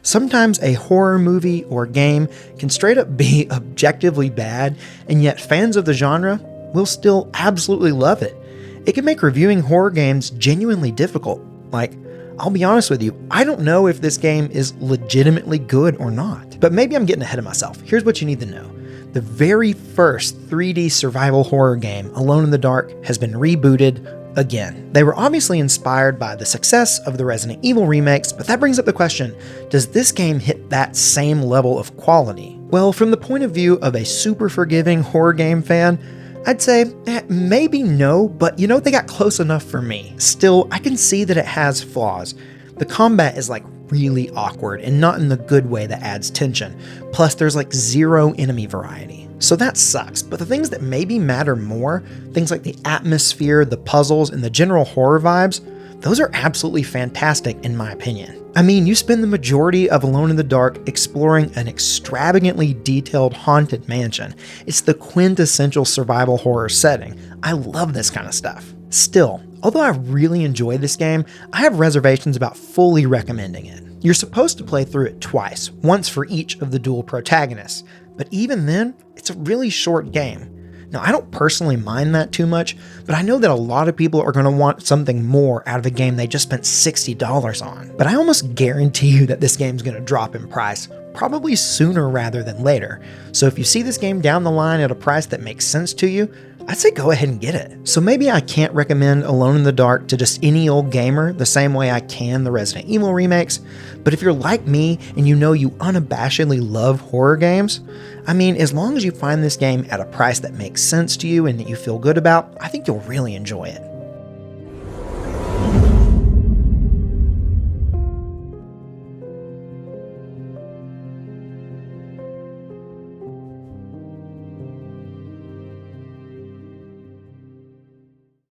Sometimes a horror movie or game can straight up be objectively bad, and yet fans of the genre will still absolutely love it. It can make reviewing horror games genuinely difficult. Like, I'll be honest with you, I don't know if this game is legitimately good or not. But maybe I'm getting ahead of myself. Here's what you need to know. The very first 3D survival horror game, Alone in the Dark, has been rebooted again. They were obviously inspired by the success of the Resident Evil remakes, but that brings up the question, does this game hit that same level of quality? Well, from the point of view of a super forgiving horror game fan, I'd say maybe no, but they got close enough for me. Still, I can see that it has flaws. The combat is really awkward and not in the good way that adds tension. Plus, there's zero enemy variety. So that sucks, but the things that maybe matter more, things like the atmosphere, the puzzles, and the general horror vibes, those are absolutely fantastic in my opinion. I mean, you spend the majority of Alone in the Dark exploring an extravagantly detailed haunted mansion. It's the quintessential survival horror setting. I love this kind of stuff. Still, although I really enjoy this game, I have reservations about fully recommending it. You're supposed to play through it twice, once for each of the dual protagonists, but even then, it's a really short game. Now, I don't personally mind that too much, but I know that a lot of people are going to want something more out of a game they just spent $60 on. But I almost guarantee you that this game's going to drop in price, probably sooner rather than later. So if you see this game down the line at a price that makes sense to you, I'd say go ahead and get it. So maybe I can't recommend Alone in the Dark to just any old gamer the same way I can the Resident Evil remakes, but if you're like me and you unabashedly love horror games, I mean, as long as you find this game at a price that makes sense to you and that you feel good about, I think you'll really enjoy it.